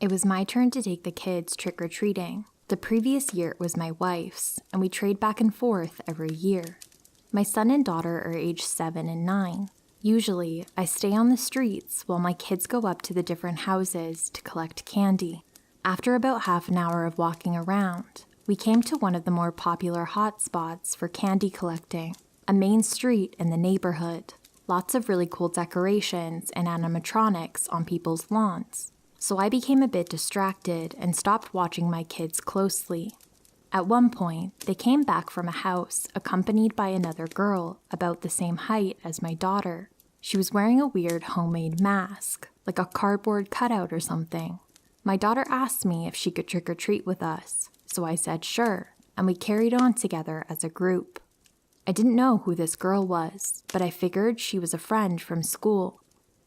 It was my turn to take the kids trick-or-treating. The previous year it was my wife's, and we trade back and forth every year. My son and daughter are aged 7 and 9. Usually, I stay on the streets while my kids go up to the different houses to collect candy. After about half an hour of walking around, we came to one of the more popular hot spots for candy collecting, a main street in the neighborhood. Lots of really cool decorations and animatronics on people's lawns. So I became a bit distracted and stopped watching my kids closely. At one point, they came back from a house accompanied by another girl about the same height as my daughter. She was wearing a weird homemade mask, like a cardboard cutout or something. My daughter asked me if she could trick-or-treat with us, so I said sure, and we carried on together as a group. I didn't know who this girl was, but I figured she was a friend from school.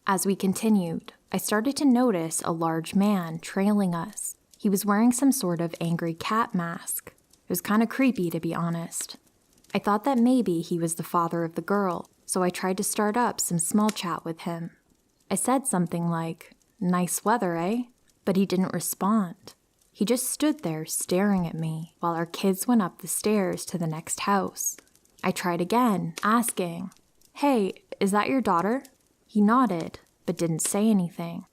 As we continued, I started to notice a large man trailing us. He was wearing some sort of angry cat mask. It was kind of creepy, to be honest. I thought that maybe he was the father of the girl, so I tried to start up some small chat with him. I said something like, "Nice weather, eh?" But he didn't respond. He just stood there staring at me while our kids went up the stairs to the next house. I tried again, asking, "Hey, is that your daughter?" He nodded, but didn't say anything.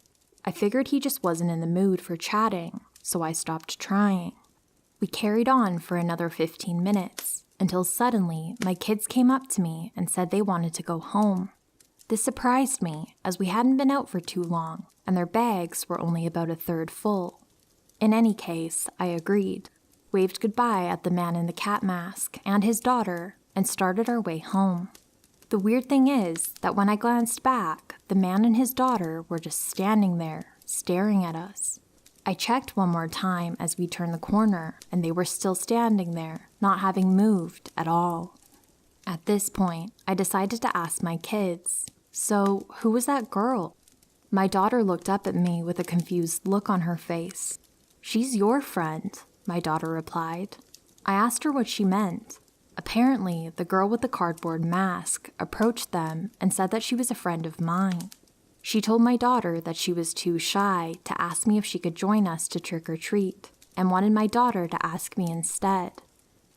I figured he just wasn't in the mood for chatting, so I stopped trying. We carried on for another 15 minutes, until suddenly my kids came up to me and said they wanted to go home. This surprised me, as we hadn't been out for too long, and their bags were only about a third full. In any case, I agreed, waved goodbye at the man in the cat mask and his daughter, and started our way home. The weird thing is that when I glanced back, the man and his daughter were just standing there, staring at us. I checked one more time as we turned the corner, and they were still standing there, not having moved at all. At this point, I decided to ask my kids, "So, who was that girl?" My daughter looked up at me with a confused look on her face. "She's your friend," my daughter replied. I asked her what she meant. Apparently, the girl with the cardboard mask approached them and said that she was a friend of mine. She told my daughter that she was too shy to ask me if she could join us to trick-or-treat, and wanted my daughter to ask me instead.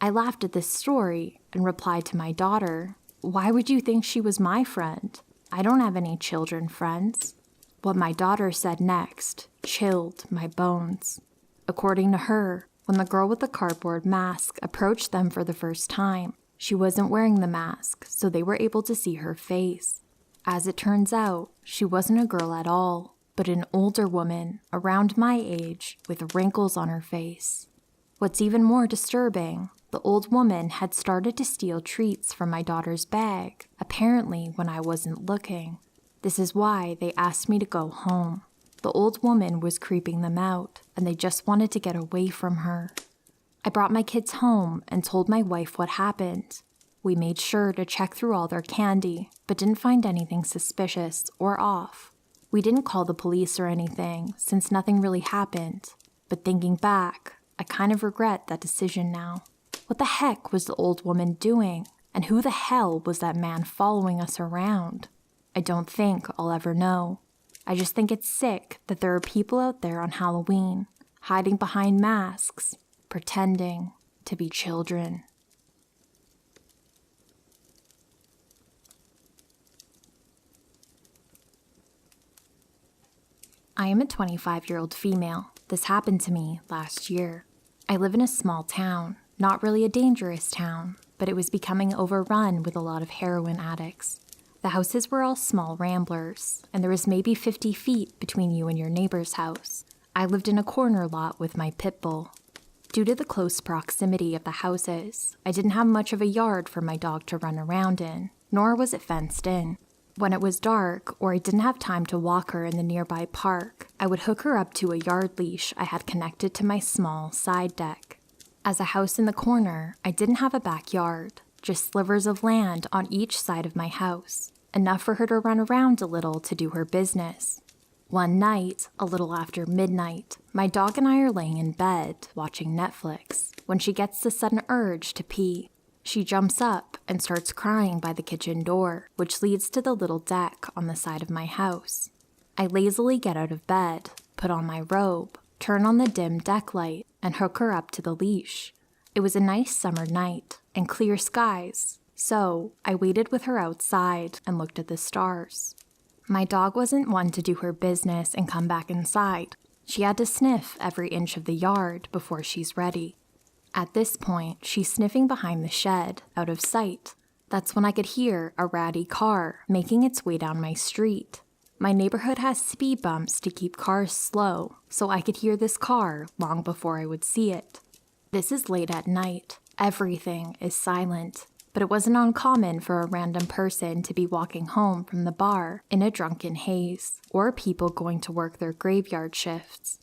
I laughed at this story and replied to my daughter, "Why would you think she was my friend? I don't have any children friends." What my daughter said next chilled my bones. According to her, when the girl with the cardboard mask approached them for the first time, she wasn't wearing the mask, so they were able to see her face. As it turns out, she wasn't a girl at all, but an older woman around my age with wrinkles on her face. What's even more disturbing, the old woman had started to steal treats from my daughter's bag, apparently when I wasn't looking. This is why they asked me to go home. The old woman was creeping them out, and they just wanted to get away from her. I brought my kids home and told my wife what happened. We made sure to check through all their candy, but didn't find anything suspicious or off. We didn't call the police or anything, since nothing really happened. But thinking back, I kind of regret that decision now. What the heck was the old woman doing? And who the hell was that man following us around? I don't think I'll ever know. I just think it's sick that there are people out there on Halloween, hiding behind masks, pretending to be children. I am a 25-year-old female. This happened to me last year. I live in a small town, not really a dangerous town, but it was becoming overrun with a lot of heroin addicts. The houses were all small ramblers, and there was maybe 50 feet between you and your neighbor's house. I lived in a corner lot with my pit bull. Due to the close proximity of the houses, I didn't have much of a yard for my dog to run around in, nor was it fenced in. When it was dark, or I didn't have time to walk her in the nearby park, I would hook her up to a yard leash I had connected to my small side deck. As a house in the corner, I didn't have a backyard, just slivers of land on each side of my house, enough for her to run around a little to do her business. One night, a little after midnight, my dog and I are laying in bed watching Netflix when she gets the sudden urge to pee. She jumps up and starts crying by the kitchen door, which leads to the little deck on the side of my house. I lazily get out of bed, put on my robe, turn on the dim deck light, and hook her up to the leash. It was a nice summer night and clear skies, so I waited with her outside and looked at the stars. My dog wasn't one to do her business and come back inside. She had to sniff every inch of the yard before she's ready. At this point, she's sniffing behind the shed, out of sight. That's when I could hear a ratty car making its way down my street. My neighborhood has speed bumps to keep cars slow, so I could hear this car long before I would see it. This is late at night. Everything is silent, but it wasn't uncommon for a random person to be walking home from the bar in a drunken haze, or people going to work their graveyard shifts.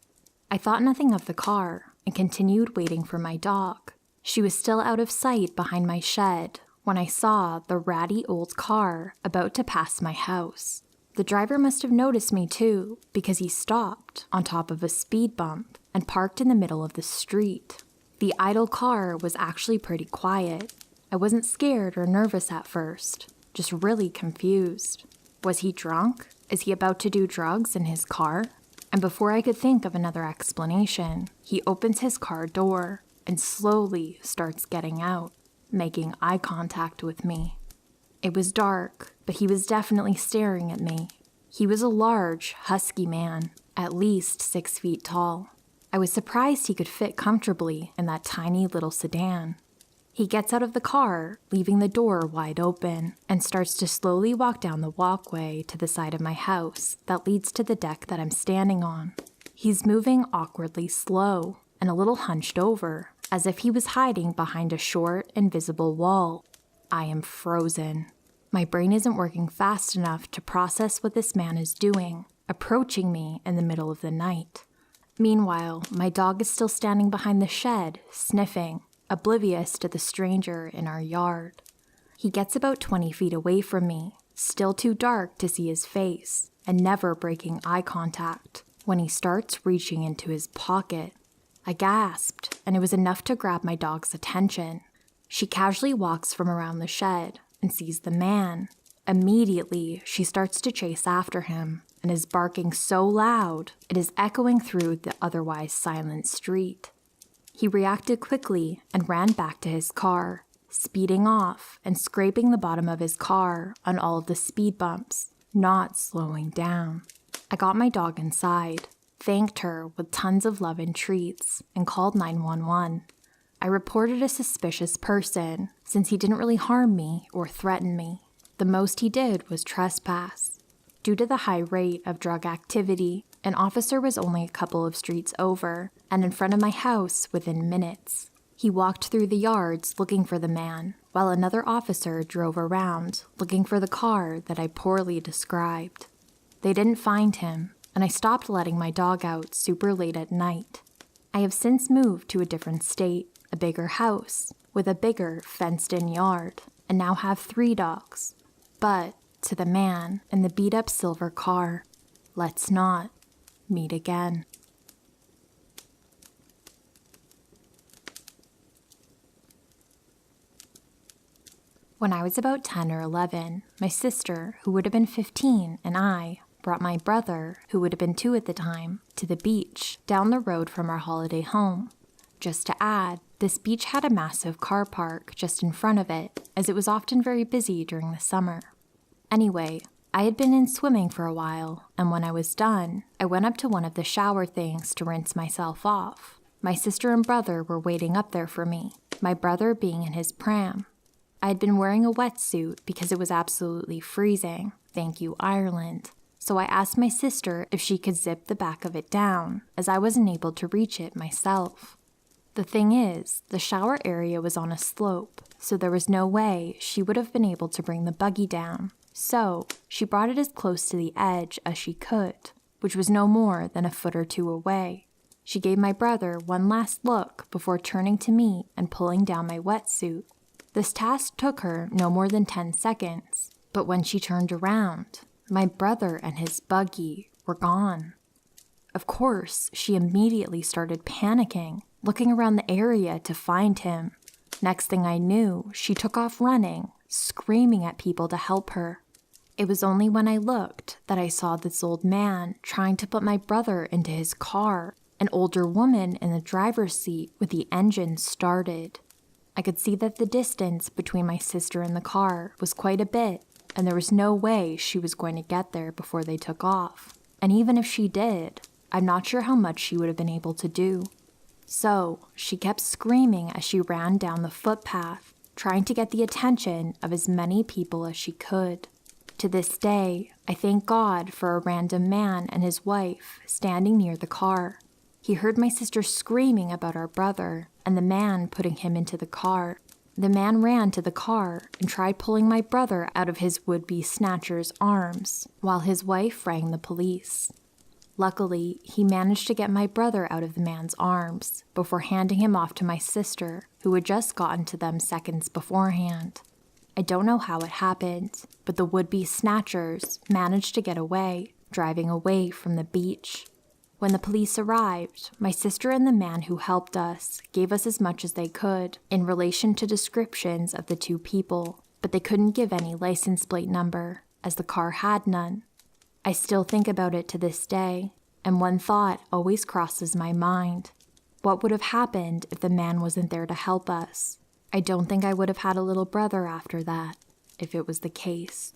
I thought nothing of the car and continued waiting for my dog. She was still out of sight behind my shed when I saw the ratty old car about to pass my house. The driver must have noticed me too, because he stopped on top of a speed bump and parked in the middle of the street. The idle car was actually pretty quiet. I wasn't scared or nervous at first, just really confused. Was he drunk? Is he about to do drugs in his car? And before I could think of another explanation, he opens his car door and slowly starts getting out, making eye contact with me. It was dark, but he was definitely staring at me. He was a large, husky man, at least 6 feet tall. I was surprised he could fit comfortably in that tiny little sedan. He gets out of the car, leaving the door wide open, and starts to slowly walk down the walkway to the side of my house that leads to the deck that I'm standing on. He's moving awkwardly slow and a little hunched over, as if he was hiding behind a short, invisible wall. I am frozen. My brain isn't working fast enough to process what this man is doing, approaching me in the middle of the night. Meanwhile, my dog is still standing behind the shed, sniffing, oblivious to the stranger in our yard. He gets about 20 feet away from me, still too dark to see his face, and never breaking eye contact, when he starts reaching into his pocket. I gasped, and it was enough to grab my dog's attention. She casually walks from around the shed and sees the man. Immediately, she starts to chase after him and is barking so loud it is echoing through the otherwise silent street. He reacted quickly and ran back to his car, speeding off and scraping the bottom of his car on all of the speed bumps, not slowing down. I got my dog inside, thanked her with tons of love and treats, and called 911. I reported a suspicious person since he didn't really harm me or threaten me. The most he did was trespass. Due to the high rate of drug activity, an officer was only a couple of streets over and in front of my house within minutes. He walked through the yards looking for the man, while another officer drove around looking for the car that I poorly described. They didn't find him, and I stopped letting my dog out super late at night. I have since moved to a different state, a bigger house, with a bigger fenced-in yard, and now have 3 dogs. But to the man in the beat-up silver car, let's not meet again. When I was about 10 or 11, my sister, who would have been 15, and I brought my brother, who would have been 2 at the time, to the beach down the road from our holiday home. Just to add, this beach had a massive car park just in front of it, as it was often very busy during the summer. Anyway, I had been in swimming for a while, and when I was done, I went up to one of the shower things to rinse myself off. My sister and brother were waiting up there for me, my brother being in his pram. I had been wearing a wetsuit because it was absolutely freezing, thank you Ireland, so I asked my sister if she could zip the back of it down, as I wasn't able to reach it myself. The thing is, the shower area was on a slope, so there was no way she would have been able to bring the buggy down. So, she brought it as close to the edge as she could, which was no more than a foot or 2 away. She gave my brother one last look before turning to me and pulling down my wetsuit. This task took her no more than 10 seconds, but when she turned around, my brother and his buggy were gone. Of course, she immediately started panicking, looking around the area to find him. Next thing I knew, she took off running, screaming at people to help her. It was only when I looked that I saw this old man trying to put my brother into his car, an older woman in the driver's seat with the engine started. I could see that the distance between my sister and the car was quite a bit, and there was no way she was going to get there before they took off. And even if she did, I'm not sure how much she would have been able to do. So she kept screaming as she ran down the footpath, trying to get the attention of as many people as she could. To this day, I thank God for a random man and his wife standing near the car. He heard my sister screaming about our brother and the man putting him into the car. The man ran to the car and tried pulling my brother out of his would-be snatcher's arms while his wife rang the police. Luckily, he managed to get my brother out of the man's arms before handing him off to my sister, who had just gotten to them seconds beforehand. I don't know how it happened, but the would-be snatchers managed to get away, driving away from the beach. When the police arrived, my sister and the man who helped us gave us as much as they could in relation to descriptions of the two people, but they couldn't give any license plate number, as the car had none. I still think about it to this day, and one thought always crosses my mind. What would have happened if the man wasn't there to help us? I don't think I would have had a little brother after that, if it was the case.